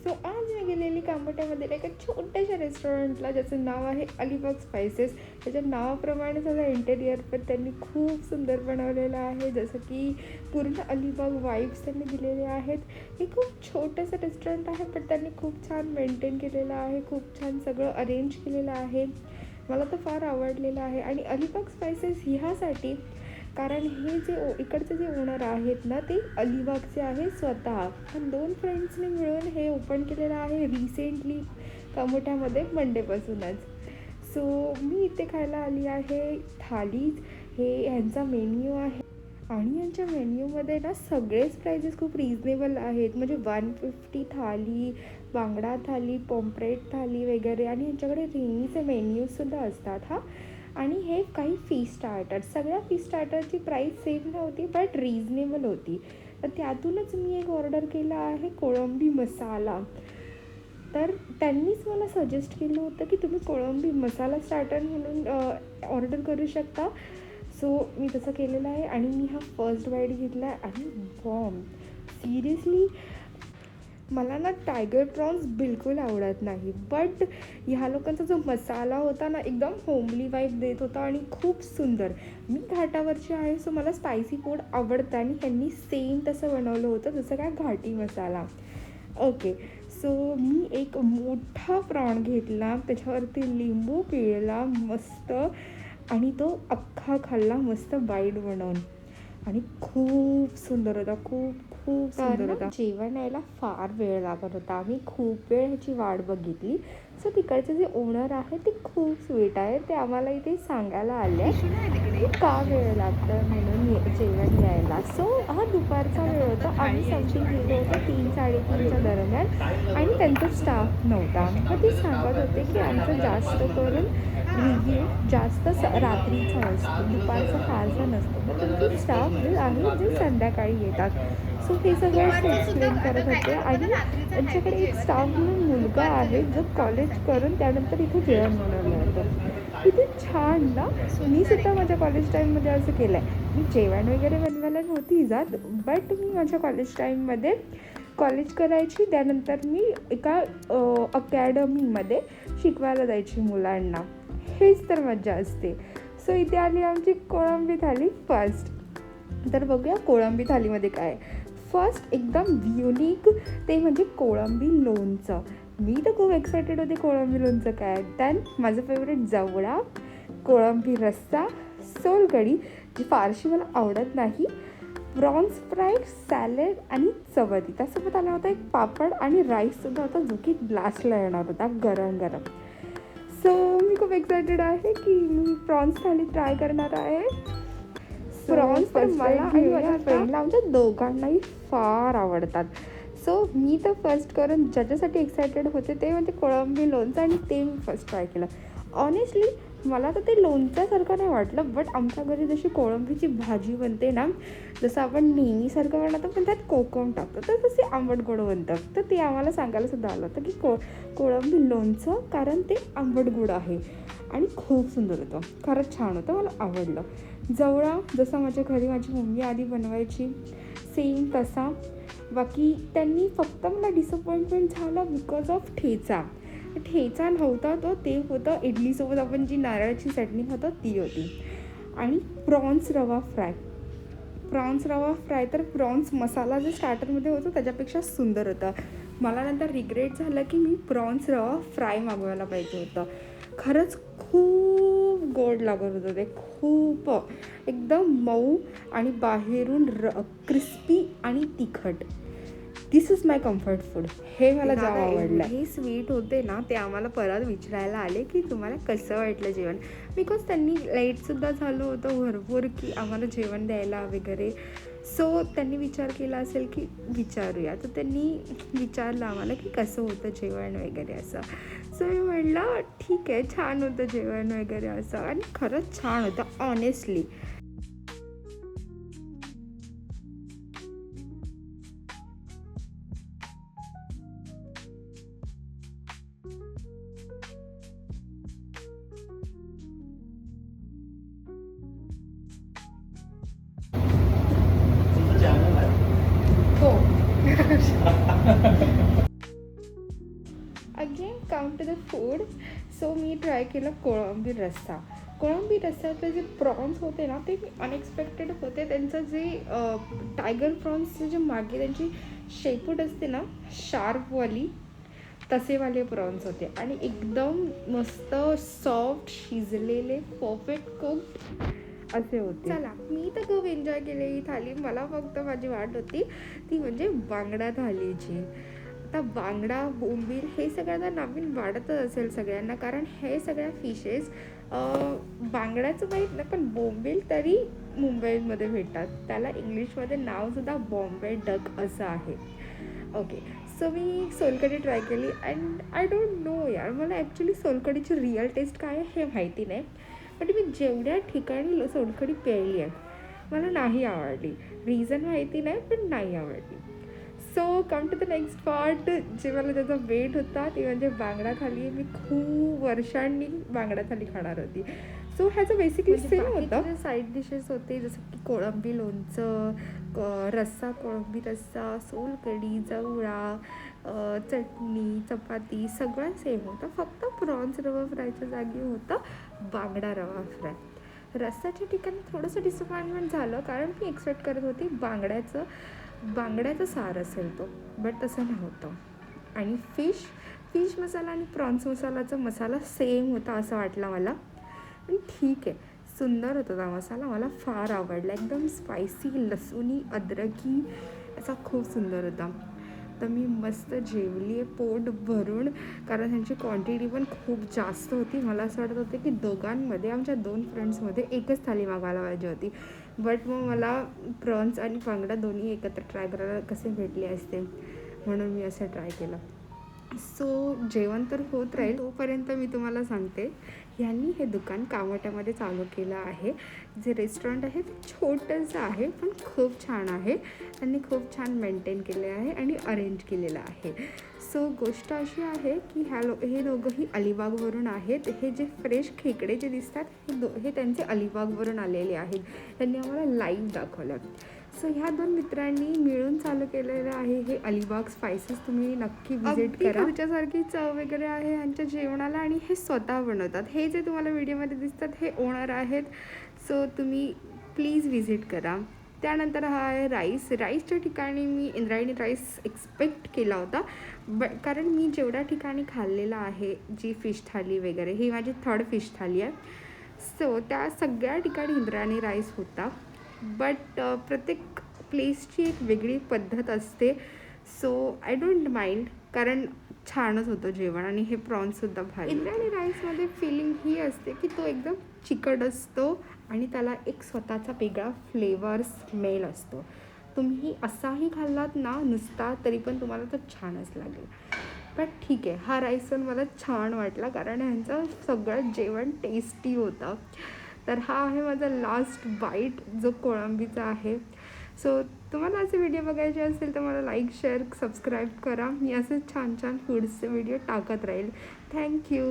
So आज मी गेलेली कांबोट्यामधील एका छोट्याशा रेस्टॉरंटला ज्याचं नाव आहे अलिबाग स्पायसेस. त्याच्या नावाप्रमाणे सगळं इंटेरियर पण त्यांनी खूप सुंदर बनवलेलं आहे, जसं की पूर्ण अलिबाग वाईब्स त्यांनी दिलेले आहेत. हे खूप छोटंसं रेस्टॉरंट आहे पण त्यांनी खूप छान मेंटेन केलेलं आहे, खूप छान सगळं अरेंज केलेलं आहे. मला तर फार आवडलेलं आहे. आणि अलिबाग स्पायसेस ह्यासाठी कारण हे जे इकडचे जे ओनर आहेत ना, ते अलिबागचे आहे स्वतः. पण 2 फ्रेंड्सने मिळून हे ओपन केलेलं आहे रिसेंटली कामोठ्यामध्ये मंडेपासूनच. सो मी इथे खायला आली आहे थालीज. हे ह्यांचा मेन्यू आहे आणि यांच्या मेन्यूमध्ये ना सगळेच प्राइजेस खूप रिजनेबल आहेत. म्हणजे 150 थाली, बांगडा थाली, पॉम्प्रेट थाली वगैरे. आणि यांच्याकडे रेनीचे मेन्यूजसुद्धा असतात हां. आणि हे काही फिश स्टार्टर्स, सगळ्या फिश स्टार्टरची प्राईस सेम नव्हती बट रिजनेबल होती. तर त्यातूनच मी एक ऑर्डर केला आहे कोळंबी मसाला. तर त्यांनीच मला सजेस्ट केलं होतं की तुम्ही कोळंबी मसाला स्टार्टर म्हणून ऑर्डर करू शकता. सो मी तसं केलेलं आहे आणि मी हा फर्स्ट बाईट घेतला आहे आणि बॉम्ब. सिरियसली मला ना टायगर प्रॉन्स बिलकुल आवडत नाही, बट ह्या लोकांचा जो मसाला होता ना एकदम होमली वाईब देत होता आणि खूप सुंदर. मी घाटावरची आहे सो मला स्पायसी फूड आवडतं आणि त्यांनी सेम तसं बनवलं होतं जसं काय घाटी मसाला. ओके, सो मी एक मोठा प्रॉन घेतला, त्याच्यावरती लिंबू पिळला मस्त आणि तो अख्खा खाल्ला मस्त बाईट बनवून. आणि खूप सुंदर होता, खूप खूप सुंदर होता. जेवण यायला फार वेळ लागत होता, आम्ही खूप वेळ ह्याची वाट बघितली. सो तिकडचे जे ओनर आहे ते खूप स्वीट आहे, ते आम्हाला इथे सांगायला आले की का वेळ लागतं म्हणून जेवण यायला. सो हा दुपारचा वेळ होता, आम्ही समथिंग गेलो होतो 3-3:30च्या दरम्यान आणि त्यांचा स्टाफ नव्हता. मग ते सांगत होते की आमचं जास्त करून रिव्ह्यू जास्त रात्रीचा असतो, दुपारचा फारसा नसतो, तर तुमचे स्टाफ जे आहे जे संध्याकाळी येतात. सो हे सगळं एक्सप्लेन करत होते. आणि त्यांच्याकडे एक स्टाफ म्हणून मुलगा आहे जो कॉलेज करून त्यानंतर इथे जेवण बनवलं होतं. किती छान ना. मी सुद्धा माझ्या कॉलेज टाईममध्ये असं केलं आहे. मी जेवण वगैरे बनवायला नव्हती जात, बट मी माझ्या कॉलेज टाईममध्ये कॉलेज करायची, त्यानंतर मी एका अकॅडमीमध्ये शिकवायला जायची मुलांना. हेच तर मजा असते. सो इथे आली आमची कोळंबी थाली फर्स्ट. तर बघूया कोळंबी थालीमध्ये काय. फर्स्ट एकदम युनिक ते म्हणजे कोळंबी लोणचं. मी तर खूप एक्सायटेड होते कोळंबी लोणचं काय. देन माझं फेवरेट जवळा, कोळंबी रस्सा, सोलकढी जी फारशी मला आवडत नाही, प्रॉन्स फ्राय, सॅलेड आणि चवती. त्यासोबत आला होता एक पापड आणि राईससुद्धा होता जो की लास्टला येणार होता गरम गरम. सो मी खूप एक्सायटेड आहे की मी प्रॉन्स थाली ट्राय करणार आहे. प्रॉन्स तर मला आणि माझ्या फ्रेंडला आमच्या दोघांनाही फार आवडतात. सो मी तर फर्स्ट करून ज्याच्यासाठी एक्सायटेड होते ते म्हणजे कोळंबी लोणचं आणि ते मी फर्स्ट ट्राय केलं. ऑनेस्टली मला तर ते लोणच्यासारखं नाही वाटलं, बट आमच्या घरी जशी कोळंबीची भाजी बनते ना, जसं आपण नेहमीसारखं बनवतो पण त्यात कोकम टाकतो, तर तसे आंबट गोड बनतं. तर ते आम्हाला सांगायला सुद्धा आलं होतं की कोळंबी लोणचं कारण ते आंबट गोड आहे आणि खूप सुंदर होतं, खरंच छान होतं, मला आवडलं. जवळा जसं माझ्या घरी माझी मम्मी आधी बनवायची सेम तसा. बाकी त्यांनी फक्त मला डिसअपॉइंटमेंट झालं बिकॉज ऑफ ठेचा नव्हता तो, ते होतं इडलीसोबत आपण जी नारळाची चटणी खातो ती होती. आणि प्रॉन्स रवा फ्राय तर प्रॉन्स मसाला जे स्टार्टरमध्ये होतं त्याच्यापेक्षा सुंदर होता. मला नंतर रिग्रेट झालं की मी प्रॉन्स रवा फ्राय मागवायला पाहिजे होतं. खरंच खूप गोड लागत होतं ते, खूप एकदम मऊ आणि बाहेरून क्रिस्पी आणि तिखट. दिस इज माय कम्फर्ट फूड. हे मला जाम आवडलं. हे स्वीट होते ना, ते आम्हाला परत विचारायला आले की तुम्हाला कसं वाटलं जेवण, बिकॉज त्यांनी लेटसुद्धा झालं होतं भरपूर की आम्हाला जेवण द्यायला वगैरे. सो त्यांनी विचार केला असेल की विचारूया, तर त्यांनी विचारलं आम्हाला की कसं होतं जेवण वगैरे असं. सो मी म्हटलं ठीक आहे, छान होतं जेवण वगैरे असं. आणि खरंच छान होतं ऑनेस्टली. हो. Come to the food. So मी ट्राय केलं कोळंबी रस्सा. कोळंबी रस्स्यातले जे प्रॉन्स होते ना ते अनएक्सपेक्टेड होते. त्यांचं जे टायगर प्रॉन्सचं जे मागे त्यांची शेपूट असते ना शार्पवाली, तसेवाले प्रॉन्स होते आणि एकदम मस्त सॉफ्ट शिजलेले परफेक्ट कुक्ड असे होते. चला, मी तर खूप एन्जॉय केली ही थाली. मला फक्त माझी वाट होती ती म्हणजे बांगडा थालीची. आता बांगडा, बोंबील हे सगळ्यांना नवीन वाढतच असेल सगळ्यांना, कारण हे सगळ्या फिशेस बांगड्याचं माहीत नाही पण बोंबील तरी मुंबईमध्ये भेटतात. त्याला इंग्लिशमध्ये नावसुद्धा बॉम्बे डक असं आहे. ओके, सो मी सोलकढी ट्राय केली अँड आय डोंट नो यार, मला ॲक्च्युली सोलकढीची रिअल टेस्ट काय आहे हे माहिती नाही. बट मी जेवढ्या ठिकाणी सोलकढी प्यायली आहे मला नाही आवडली. रिझन माहिती नाही पण नाही आवडली. So come to the next part. जे मला त्याचा वेट होता ते म्हणजे बांगडा थाली. मी खूप वर्षांनी बांगडा थाली खाणार होती. सो ह्याचं बेसिकली सेम होतं. साईड डिशेस होते जसं की कोळंबी लोणचं, रस्सा, कोळंबी रस्सा, सोलकढी, जवळा, चटणी, चपाती सगळं सेम होतं. फक्त प्रॉन्स रवा फ्रायच्या जागी होतं बांगडा रवा फ्राय. रस्साच्या ठिकाणी थोडंसं डिसअपॉइंटमेंट झालं कारण मी एक्सपेक्ट करत होती बांगड्याचं सार असेल तो, बट तसं नव्हतं. आणि फिश मसाला आणि प्रॉन्स मसालाचा मसाला सेम होता असं वाटलं मला. पण ठीक आहे, सुंदर होता तो मसाला, मला फार आवडला. एकदम स्पायसी, लसूणी, अद्रकी असा खूप सुंदर होता. तर मी मस्त जेवली आहे पोट भरून, कारण त्यांची क्वांटिटी पण खूप जास्त होती. मला असं वाटत होतं की दोघांमध्ये, आमच्या 2 फ्रेंड्समध्ये एकच थाली मागवायला पाहिजे होती. बट मग मला प्रॉन्स आणि बांगडा दोन्ही एकत्र ट्राय करायला कसे भेटले असते म्हणून मी असं ट्राय केलं. सो जेवण तर होत राहील तोपर्यंत मी तुम्हाला सांगते, यांनी हे दुकान कामोठ्यामध्ये चालू केलं आहे. जे रेस्टॉरंट आहे ते छोटंसं आहे पण खूप छान आहे. त्यांनी खूप छान मेंटेन केले आहे आणि अरेंज केलेलं आहे. सो गोष्ट अशी आहे की हे दोघंही अलिबागवरून आहेत. हे जे फ्रेश खेकडे जे दिसतात हे त्यांचे अलिबागवरून आलेले आहेत. त्यांनी आम्हाला लाईव्ह दाखवलं. सो ह्या 2 मित्रांनी मिळून चालू केलेलं आहे हे अलिबाग स्पायसेस. तुम्ही नक्की व्हिजिट करा. तुमच्यासारखी चव वगैरे आहे यांच्या जेवणाला आणि हे स्वतः बनवतात. हे जे तुम्हाला व्हिडिओमध्ये दिसतात हे ओनर आहेत. सो तुम्ही प्लीज व्हिजिट करा. त्यानंतर हा आहे राईसच्या ठिकाणी मी इंद्रायणी राईस एक्सपेक्ट केला होता. कारण मी जेवढ्या ठिकाणी खाल्लेलं आहे जी फिश थाली वगैरे, ही माझी 3rd फिश थाली आहे. सो त्या सगळ्या ठिकाणी इंद्रायणी राईस होता. बट प्रत्येक प्लेसची एक वेगळी पद्धत असते. सो आय डोंट माइंड, कारण छानच होतं जेवण आणि हे प्रॉन्ससुद्धा भारी. इंद्रायणी राईसमध्ये फिलिंग ही असते की तो एकदम चिकट असतो आणि त्याला एक स्वतःचा वेगळा फ्लेवर स्मेल असतो. तुम्ही असाही खाल्लात ना नुसता तरी पण तुम्हाला तो छानच लागेल. बट ठीक आहे, हा राईस पण मला छान वाटला कारण ह्यांचं सगळं जेवण टेस्टी होतं. तर हा आहे माझा लास्ट बाईट जो कोळंबीचा आहे. सो तुम्हाला असे व्हिडिओ बघायचे असेल तर मला लाईक, शेअर, सबस्क्राईब करा. मी असे छान छान फूड्सचे व्हिडिओ टाकत राहील. थँक्यू.